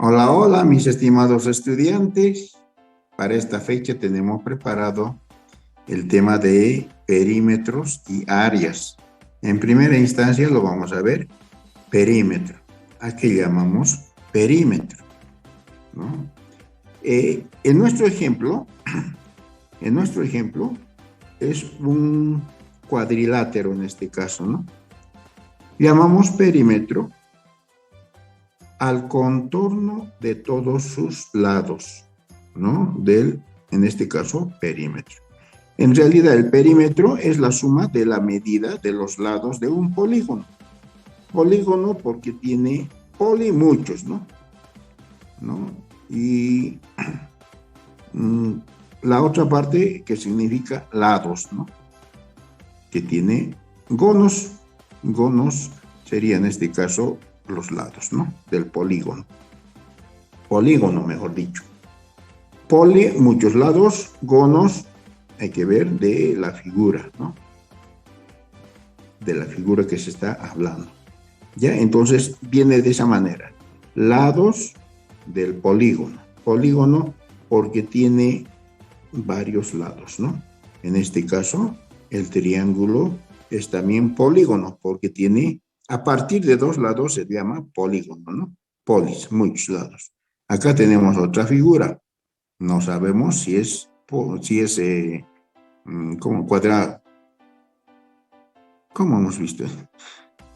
Hola, hola, mis estimados estudiantes. Para esta fecha tenemos preparado el tema de perímetros y áreas. En primera instancia lo vamos a ver, perímetro. ¿A qué llamamos perímetro? ¿No? En nuestro ejemplo es un cuadrilátero en este caso, ¿no? Llamamos perímetro al contorno de todos sus lados, ¿no? En este caso, perímetro. En realidad, el perímetro es la suma de la medida de los lados de un polígono. Polígono porque tiene muchos, ¿no? Y la otra parte que significa lados, ¿no? Que tiene gonos. Gonos sería en este caso los lados, ¿no? Del polígono. Polígono, mejor dicho. Muchos lados, gonos, hay que ver de la figura, ¿no? De la figura que se está hablando. ¿Ya? Entonces viene de esa manera. Lados del polígono. Polígono porque tiene varios lados, ¿no? En este caso, el triángulo es también polígono porque tiene, a partir de dos lados se llama polígono, ¿no? Polis, muchos lados. Acá tenemos otra figura. No sabemos si es como cuadrado. ¿Cómo hemos visto?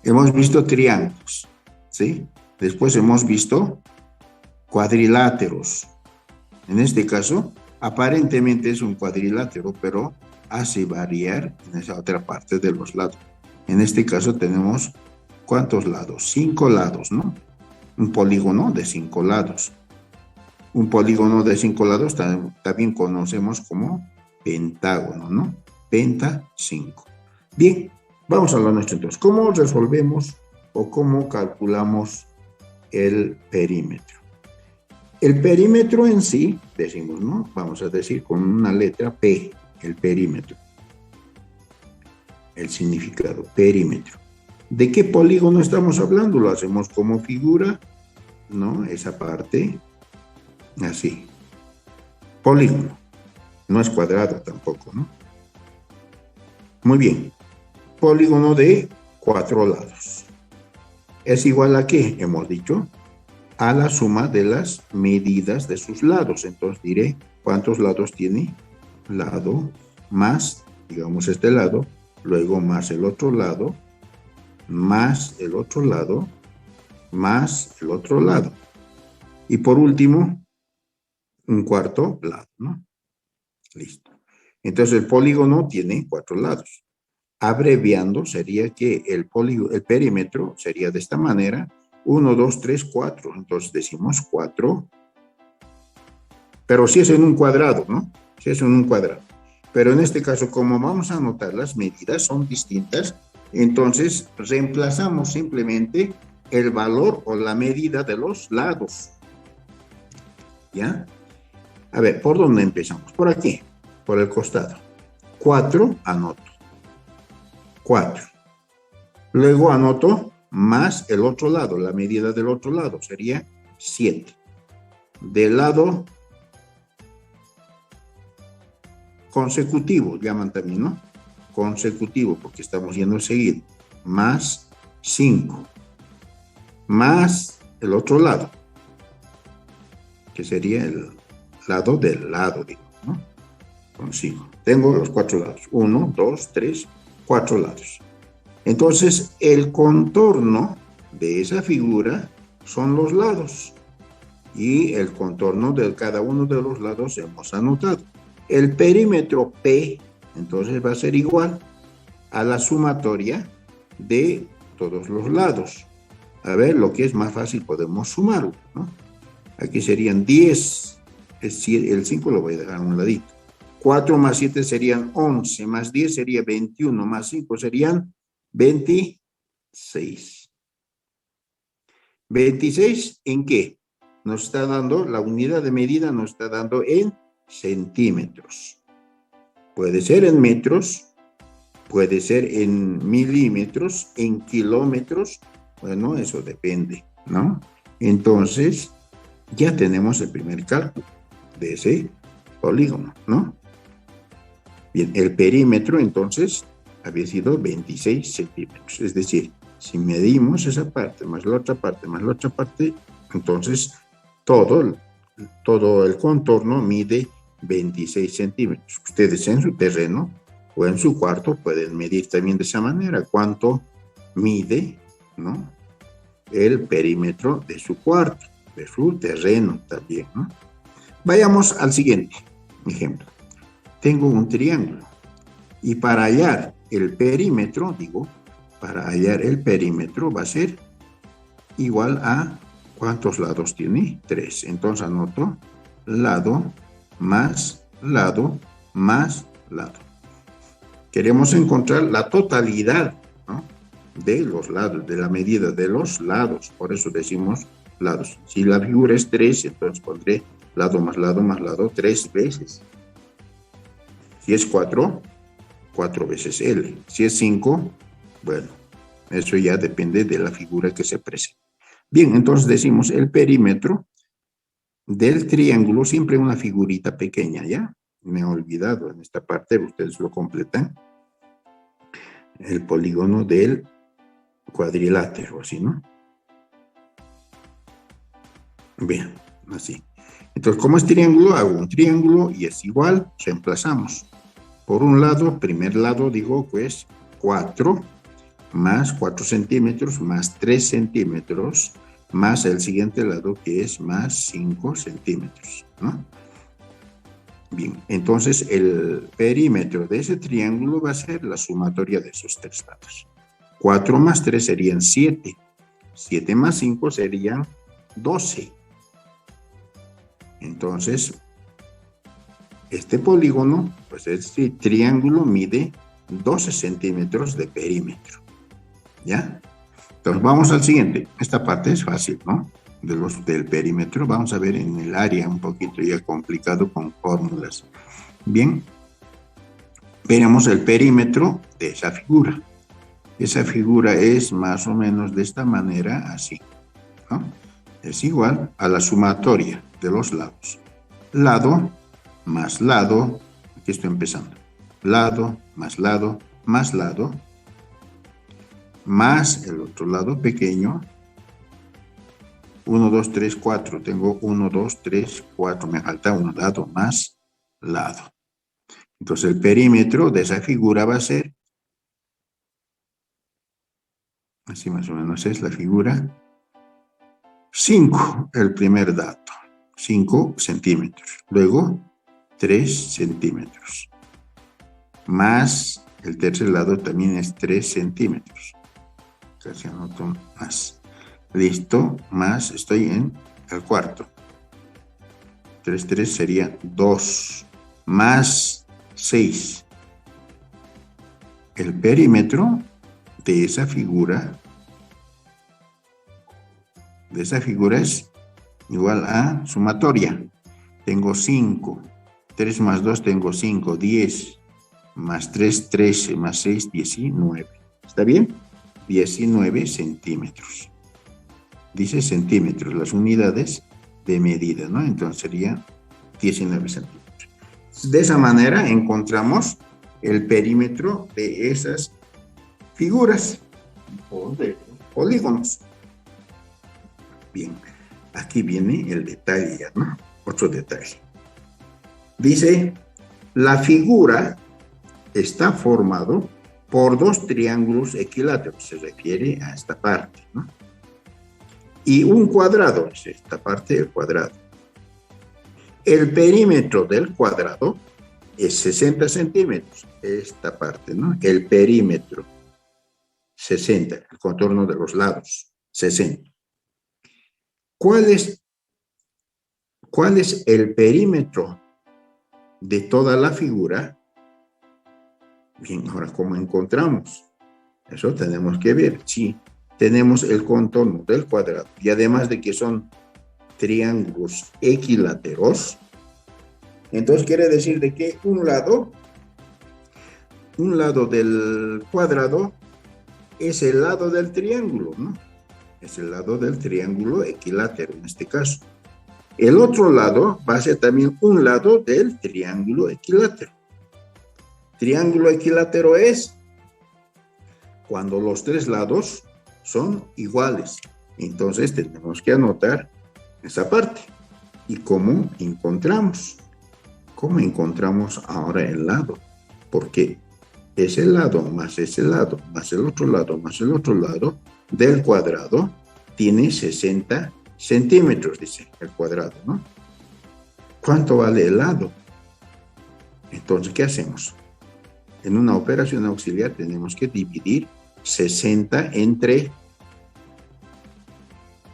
Hemos visto triángulos, ¿sí? Después hemos visto cuadriláteros. En este caso, aparentemente es un cuadrilátero, pero hace variar en esa otra parte de los lados. En este caso tenemos, ¿cuántos lados? 5 lados, ¿no? Un polígono de 5 lados. Un polígono de 5 lados también conocemos como pentágono, ¿no? Penta 5. Bien, vamos a lo nuestro entonces. ¿Cómo resolvemos o cómo calculamos el perímetro? El perímetro en sí, decimos, ¿no? Vamos a decir con una letra P, el perímetro. El significado, perímetro. ¿De qué polígono estamos hablando? Lo hacemos como figura, ¿no? Esa parte, así. Polígono. No es cuadrado tampoco, ¿no? Muy bien. Polígono de 4 lados. ¿Es igual a qué? Hemos dicho a la suma de las medidas de sus lados. Entonces diré cuántos lados tiene. Lado más, digamos este lado, luego más el otro lado, más el otro lado, más el otro lado. Y por último, un cuarto lado, ¿no? Listo. Entonces el polígono tiene 4 lados. Abreviando sería que el perímetro sería de esta manera, 1, 2, 3, 4. Entonces decimos 4, pero si es en un cuadrado, ¿no? Si es en un cuadrado. Pero en este caso, como vamos a anotar las medidas, son distintas, entonces reemplazamos simplemente el valor o la medida de los lados. ¿Ya? A ver, ¿por dónde empezamos? Por aquí, por el costado. 4, anoto. 4. Luego anoto más el otro lado, la medida del otro lado sería 7. Del lado consecutivo, llaman también, ¿no? Consecutivo, porque estamos yendo seguido. Más 5. Más el otro lado, que sería el lado del lado, digo, ¿no? Con 5. Tengo los 4 lados. 1, 2, 3, 4 lados. Entonces, el contorno de esa figura son los lados. Y el contorno de cada uno de los lados hemos anotado. El perímetro P, entonces va a ser igual a la sumatoria de todos los lados. A ver, lo que es más fácil podemos sumarlo, ¿no? Aquí serían 10. El 5 lo voy a dejar a un ladito. 4 más 7 serían 11, más 10 sería 21, más 5 serían 26. ¿26 en qué? Nos está dando, la unidad de medida nos está dando en centímetros. Puede ser en metros, puede ser en milímetros, en kilómetros. Bueno, eso depende, ¿no? Entonces, Ya tenemos el primer cálculo de ese polígono, ¿no? Bien, el perímetro entonces había sido 26 centímetros. Es decir, si medimos esa parte más la otra parte más la otra parte, entonces todo el contorno mide 26 centímetros. Ustedes en su terreno o en su cuarto pueden medir también de esa manera cuánto mide, ¿no?, el perímetro de su cuarto, de su terreno también, ¿no? Vayamos al siguiente ejemplo. Tengo un triángulo y para hallar el perímetro, para hallar el perímetro va a ser igual a ¿cuántos lados tiene? 3. Entonces anoto lado más lado más lado. Queremos encontrar la totalidad, ¿no?, de los lados, de la medida de los lados. Por eso decimos lados. Si la figura es 3, entonces pondré lado más lado 3 veces. Si es 4, 4 veces L. Si es 5, bueno, eso ya depende de la figura que se presente. Bien, entonces decimos el perímetro del triángulo, siempre una figurita pequeña, ¿ya? Me he olvidado en esta parte, ustedes lo completan. El polígono del cuadrilátero, así, ¿no? Bien, así. Entonces, como es triángulo, hago un triángulo y es igual, reemplazamos. Por un lado, primer lado, digo, pues 4 más 4 centímetros más 3 centímetros más el siguiente lado que es más 5 centímetros, ¿no? Bien, entonces el perímetro de ese triángulo va a ser la sumatoria de esos tres lados. 4 más 3 serían 7. 7 más 5 serían 12. Entonces, este polígono, pues este triángulo mide 12 centímetros de perímetro. ¿Ya? Entonces vamos al siguiente. Esta parte es fácil, ¿no? Del perímetro. Vamos a ver en el área un poquito ya complicado con fórmulas. Bien. Veremos el perímetro de esa figura. Esa figura es más o menos de esta manera, así, ¿no? Es igual a la sumatoria de los lados. Lado más lado. Aquí estoy empezando. Lado más lado más lado, más el otro lado pequeño. 1, 2, 3, 4. Tengo 1, 2, 3, 4. Me falta un lado más lado. Entonces el perímetro de esa figura va a ser, así más o menos es la figura, 5, el primer dato. 5 centímetros. Luego 3 centímetros. Más el tercer lado también es 3 centímetros. Casi anoto más. Listo, más estoy en el cuarto. 3, 3 sería 2, más 6. El perímetro de esa figura es igual a sumatoria. Tengo 5. 3 más 2 tengo 5, 10. Más 3, 13. Más 6, 19. ¿Está bien? 19 centímetros. Dice centímetros, las unidades de medida, ¿no? Entonces sería 19 centímetros. De esa manera encontramos el perímetro de esas figuras o de polígonos. Bien, aquí viene el detalle, ¿no? Otro detalle. Dice, la figura está formado por dos triángulos equiláteros, se refiere a esta parte, ¿no? Y un cuadrado, es esta parte del cuadrado. El perímetro del cuadrado es 60 centímetros, esta parte, ¿no? El perímetro, 60, el contorno de los lados, 60. ¿Cuál es el perímetro de toda la figura? Bien, ahora, ¿cómo encontramos? Eso tenemos que ver. Sí, tenemos el contorno del cuadrado y además de que son triángulos equiláteros, entonces quiere decir de que un lado del cuadrado es el lado del triángulo, ¿no? Es el lado del triángulo equilátero en este caso. El otro lado va a ser también un lado del triángulo equilátero. Triángulo equilátero es cuando los tres lados son iguales. Entonces tenemos que anotar esa parte. ¿Y cómo encontramos? ¿Cómo encontramos ahora el lado? Porque ese lado más ese lado más el otro lado más el otro lado del cuadrado tiene 60 centímetros, dice el cuadrado, ¿no? ¿Cuánto vale el lado? Entonces, ¿qué hacemos? En una operación auxiliar tenemos que dividir 60 entre,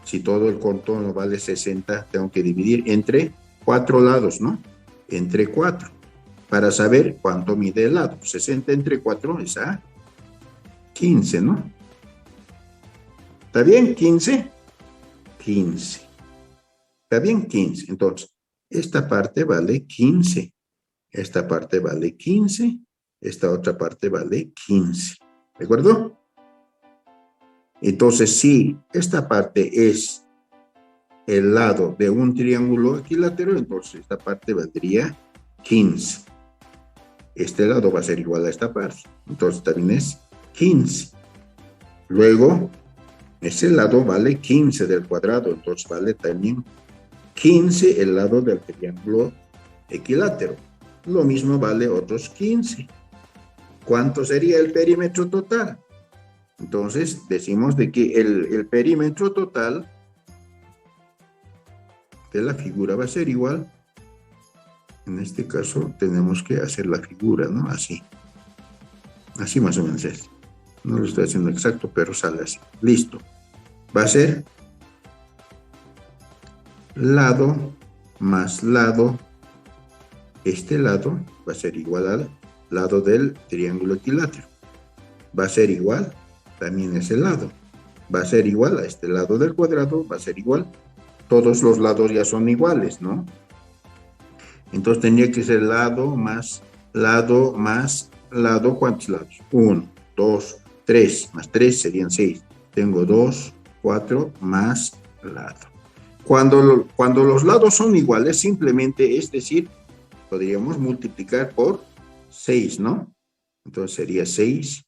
si todo el contorno vale 60, tengo que dividir entre 4 lados, ¿no? Entre 4, para saber cuánto mide el lado. 60 entre 4 es a 15, ¿no? ¿Está bien? 15. 15. ¿Está bien? 15. Entonces, esta parte vale 15. Esta parte vale 15. Esta otra parte vale 15. ¿De acuerdo? Entonces, si esta parte es el lado de un triángulo equilátero, entonces esta parte valdría 15. Este lado va a ser igual a esta parte. Entonces también es 15. Luego, ese lado vale 15 del cuadrado, entonces vale también 15 el lado del triángulo equilátero. Lo mismo vale otros 15. ¿Cuánto sería el perímetro total? Entonces decimos de que el perímetro total de la figura va a ser igual. En este caso tenemos que hacer la figura, ¿no? Así. Así más o menos es. No lo estoy haciendo exacto, pero sale así. Listo. Va a ser lado más lado. Este lado va a ser igual al lado del triángulo equilátero. Va a ser igual también ese lado. Va a ser igual a este lado del cuadrado, va a ser igual. Todos los lados ya son iguales, ¿no? Entonces tendría que ser lado más lado más lado. ¿Cuántos lados? 1, 2, 3. Más 3 serían 6. Tengo 2, 4 más lado. Cuando los lados son iguales, simplemente es decir, podríamos multiplicar por 6, ¿no? Entonces sería 6.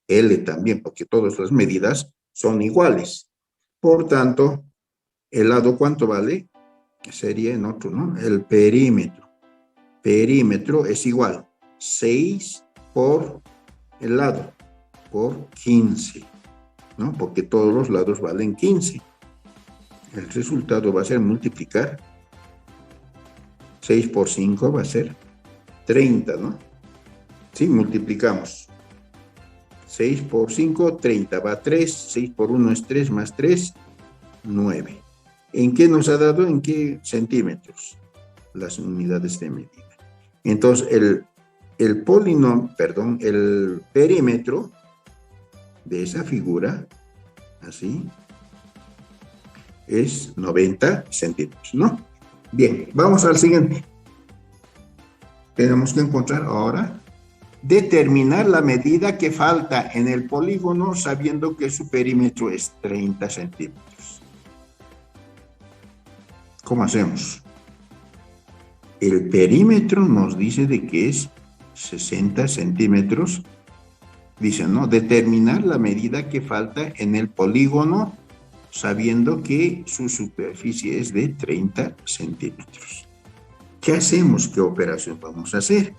L también, porque todas las medidas son iguales. Por tanto, el lado, ¿cuánto vale? Sería en otro, ¿no? El perímetro. Perímetro es igual 6 por el lado, por 15, ¿no? Porque todos los lados valen 15. El resultado va a ser multiplicar 6 por 5 va a ser 30, ¿no? Sí, multiplicamos. 6 por 5, 30, va 3, 6 por 1 es 3, más 3, 9. ¿En qué nos ha dado? ¿En qué centímetros? Las unidades de medida. Entonces, el perímetro de esa figura, así, es 90 centímetros, ¿no? Bien, vamos al siguiente. Tenemos que encontrar ahora determinar la medida que falta en el polígono sabiendo que su perímetro es 30 centímetros. ¿Cómo hacemos? El perímetro nos dice de que es 60 centímetros. Dice, ¿no? Determinar la medida que falta en el polígono sabiendo que su superficie es de 30 centímetros. ¿Qué hacemos? ¿Qué operación vamos a hacer?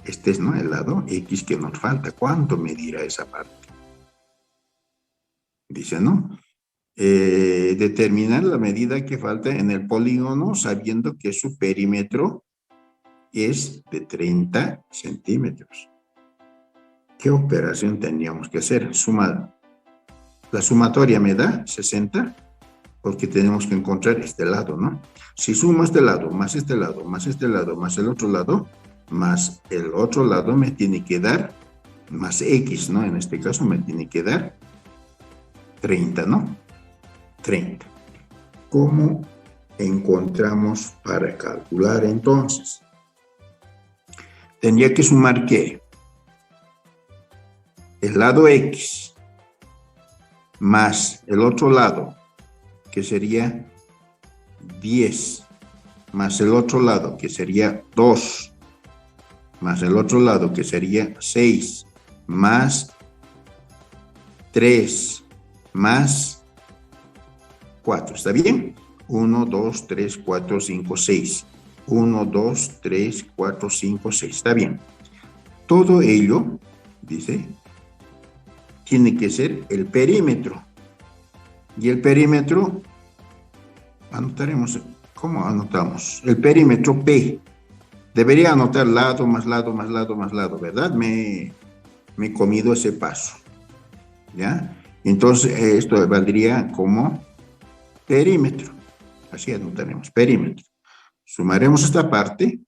Este es, ¿no?, el lado X que nos falta. ¿Cuánto medirá esa parte? Dice, ¿no? Determinar la medida que falta en el polígono sabiendo que su perímetro es de 30 centímetros. ¿Qué operación tendríamos que hacer? Sumar. La sumatoria me da 60 porque tenemos que encontrar este lado, ¿no? Si sumo este lado, más este lado, más este lado, más el otro lado, más el otro lado me tiene que dar, más X, ¿no? En este caso me tiene que dar 30, ¿no? 30. ¿Cómo encontramos para calcular entonces? Tendría que sumar ¿qué? El lado X más el otro lado, que sería 10, más el otro lado, que sería 2, más el otro lado, que sería 6, más 3, más 4. ¿Está bien? 1, 2, 3, 4, 5, 6. 1, 2, 3, 4, 5, 6. Está bien. Todo ello, dice, tiene que ser el perímetro. Y el perímetro, anotaremos, ¿cómo anotamos? El perímetro P. Debería anotar lado, más lado, más lado, más lado, ¿verdad? Me he comido ese paso, ¿ya? Entonces, esto valdría como perímetro. Así anotaremos, perímetro. Sumaremos esta parte,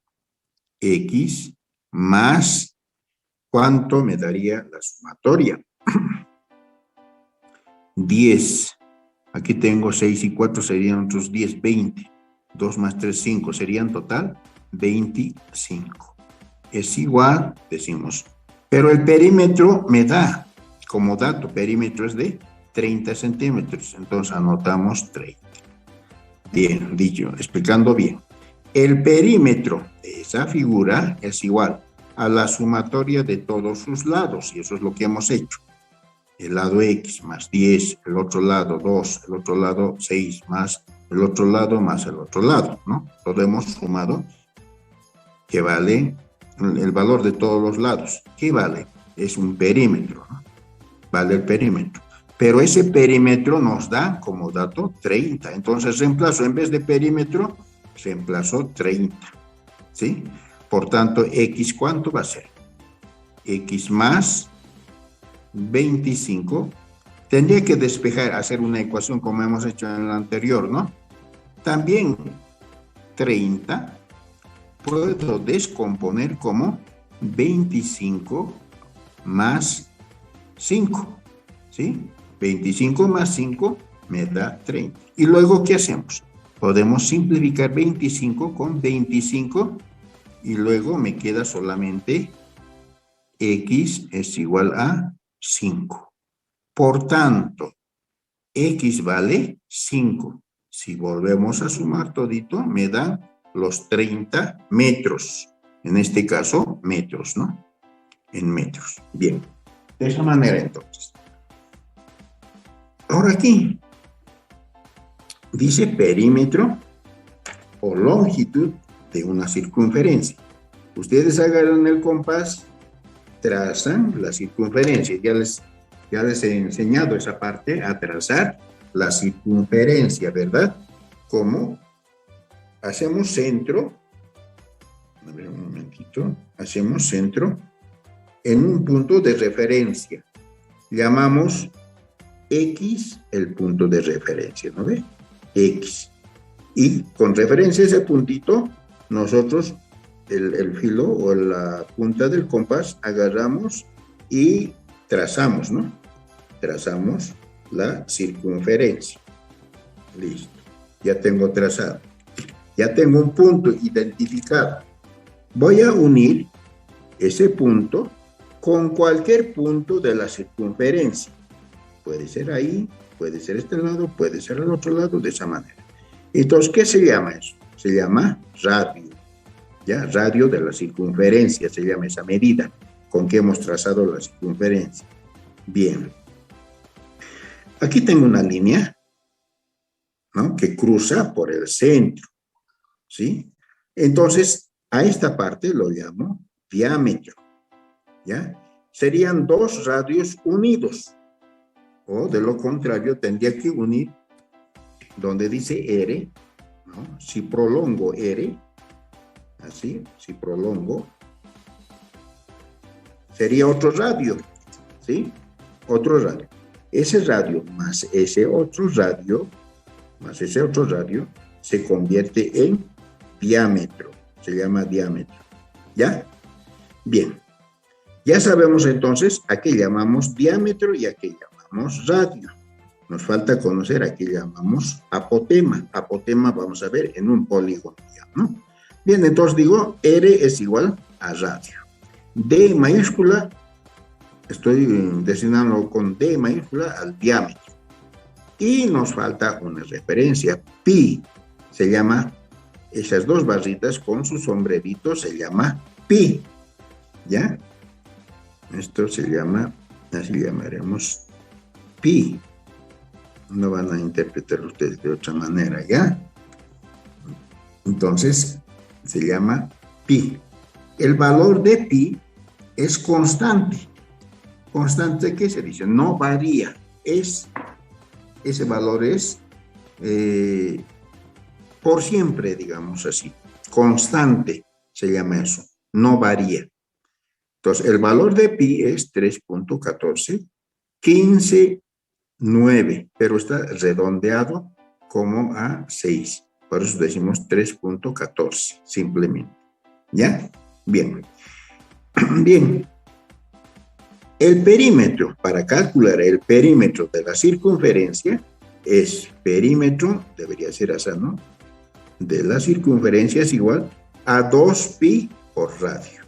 X, más, ¿cuánto me daría la sumatoria? 10. Aquí tengo 6 y 4, serían otros 10, 20. 2 más 3, 5, serían total 25. Es igual, decimos, pero el perímetro me da, como dato, perímetro es de 30 centímetros, entonces anotamos 30. Bien, dicho, explicando bien. El perímetro de esa figura es igual a la sumatoria de todos sus lados, y eso es lo que hemos hecho. El lado X más 10, el otro lado 2, el otro lado 6, más el otro lado más el otro lado, ¿no? Todo hemos sumado, que vale el valor de todos los lados. ¿Qué vale? Es un perímetro, ¿no? Vale el perímetro. Pero ese perímetro nos da como dato 30. Entonces reemplazo, en vez de perímetro, reemplazo 30, ¿sí? Por tanto, X, ¿cuánto va a ser? X más 25. Tendría que despejar, hacer una ecuación como hemos hecho en la anterior, ¿no? También 30 puedo descomponer como 25 más 5, ¿sí? 25 más 5 me da 30. ¿Y luego qué hacemos? Podemos simplificar 25 con 25 y luego me queda solamente X es igual a 5. Por tanto, X vale 5. Si volvemos a sumar todito, me dan los 30 metros. En este caso, metros, ¿no? En metros. Bien. De esa manera, entonces. Ahora aquí, dice perímetro o longitud de una circunferencia. Ustedes agarran el compás, trazan la circunferencia. Ya les he enseñado esa parte, a trazar la circunferencia, ¿verdad? Como hacemos centro, a ver un momentito, hacemos centro en un punto de referencia. Llamamos X el punto de referencia, ¿no ve? X. Y con referencia a ese puntito, nosotros el filo o la punta del compás agarramos y trazamos, ¿no? Trazamos la circunferencia. Listo. Ya tengo trazado. Ya tengo un punto identificado. Voy a unir ese punto con cualquier punto de la circunferencia. Puede ser ahí, puede ser este lado, puede ser el otro lado, de esa manera. Entonces, ¿qué se llama eso? Se llama radio. ¿Ya? Radio de la circunferencia, se llama esa medida con que hemos trazado la circunferencia. Bien. Aquí tengo una línea, ¿no? Que cruza por el centro, ¿sí? Entonces, a esta parte lo llamo diámetro, ¿ya? Serían dos radios unidos, o de lo contrario, tendría que unir donde dice R, ¿no? Si prolongo R, así, si prolongo, sería otro radio, ¿sí? Otro radio. Ese radio más ese otro radio, se convierte en diámetro. Se llama diámetro. ¿Ya? Bien. Ya sabemos entonces a qué llamamos diámetro y a qué llamamos radio. Nos falta conocer a qué llamamos apotema. Apotema vamos a ver en un polígono, ¿no? Bien, entonces digo, R es igual a radio. D mayúscula, estoy designando con D mayúscula al diámetro. Y nos falta una referencia. Pi se llama, esas dos barritas con su sombrerito se llama pi. ¿Ya? Esto se llama, así llamaremos pi. No van a interpretar ustedes de otra manera, ¿ya? Entonces, se llama pi. El valor de pi es constante. ¿Constante qué se dice? No varía. Ese valor es por siempre, digamos así. Constante se llama eso. No varía. Entonces, el valor de pi es 3.1415.9, pero está redondeado como a 6. Por eso decimos 3.14, simplemente. ¿Ya? Bien. Bien. El perímetro, para calcular el perímetro de la circunferencia, es perímetro, debería ser así, ¿no? De la circunferencia es igual a 2pi por radio.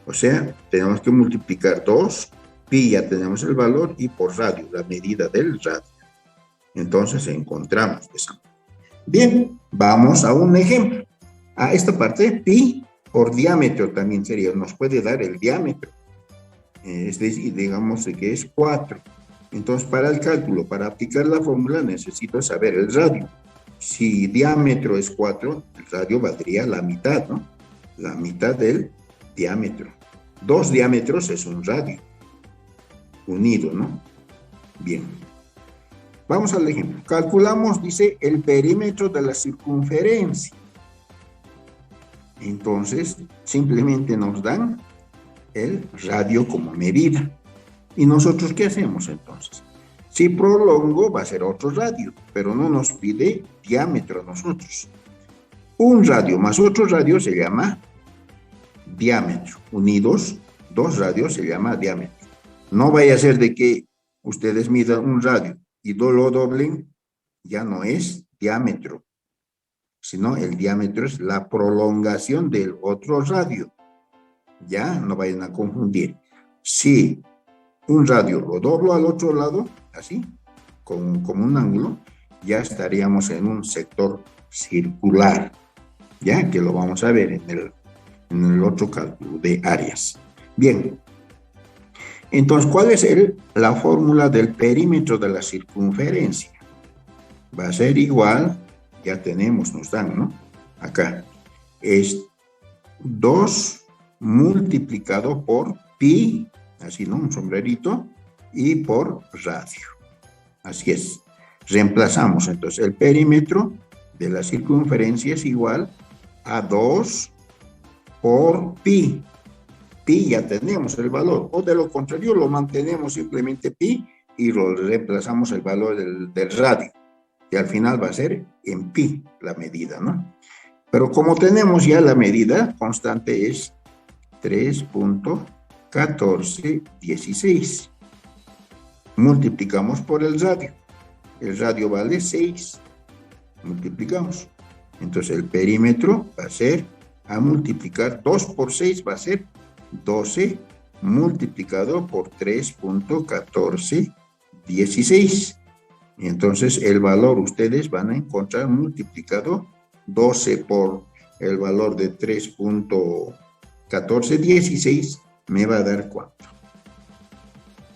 O sea, tenemos que multiplicar 2, pi ya tenemos el valor, y por radio, la medida del radio. Entonces encontramos esa. Bien, vamos a un ejemplo. A esta parte, pi por diámetro también sería, nos puede dar el diámetro. Es decir, digamos que es 4. Entonces, para el cálculo, para aplicar la fórmula, necesito saber el radio. Si diámetro es 4, el radio valdría la mitad, ¿no? La mitad del diámetro. 2 diámetros es un radio unido, ¿no? Bien. Vamos al ejemplo. Calculamos, dice, el perímetro de la circunferencia. Entonces, simplemente nos dan el radio como medida. ¿Y nosotros qué hacemos entonces? Si prolongo, va a ser otro radio, pero no nos pide diámetro a nosotros. Un radio más otro radio se llama diámetro. Unidos, 2 radios se llama diámetro. No vaya a ser de que ustedes midan un radio y lo doblen, ya no es diámetro, sino el diámetro es la prolongación del otro radio. Ya, no vayan a confundir. Si un radio lo doblo al otro lado, así, como un ángulo, ya estaríamos en un sector circular, ya que lo vamos a ver en el otro cálculo de áreas. Bien, entonces, ¿cuál es la fórmula del perímetro de la circunferencia? Va a ser igual, ya tenemos, nos dan, ¿no? Acá, es 2 multiplicado por pi, así, ¿no? Un sombrerito, y por radio. Así es. Reemplazamos, entonces, el perímetro de la circunferencia es igual a 2 por pi. Pi ya tenemos el valor, o de lo contrario lo mantenemos simplemente pi y lo reemplazamos el valor del radio, que al final va a ser en pi la medida, ¿no? Pero como tenemos ya la medida, constante es 3.1416. Multiplicamos por el radio vale 6, multiplicamos. Entonces el perímetro va a ser, a multiplicar 2 por 6 va a ser 12 multiplicado por 3.1416. Y entonces el valor ustedes van a encontrar multiplicado 12 por el valor de 3.1416 me va a dar ¿cuánto?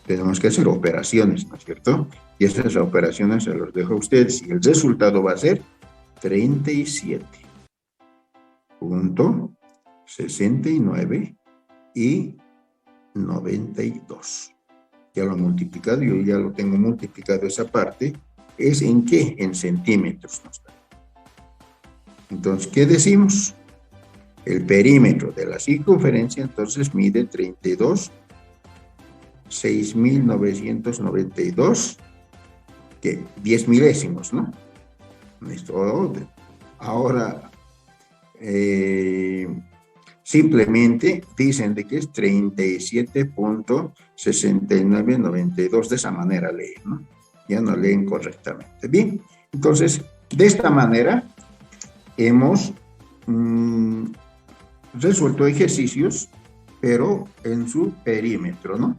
Tenemos que hacer operaciones, ¿no es cierto? Y esas operaciones se los dejo a ustedes y el resultado va a ser 37.69 y 92. Ya lo he multiplicado, yo ya lo tengo multiplicado esa parte. ¿Es en qué? En centímetros. Entonces, ¿qué decimos? El perímetro de la circunferencia entonces mide 32.6.992, que 10 milésimos, ¿no? Esto, ahora, simplemente dicen de que es 37.6992, de esa manera leen, ¿no? Ya no leen correctamente. Bien, entonces, de esta manera hemos resuelto ejercicios, pero en su perímetro, ¿no?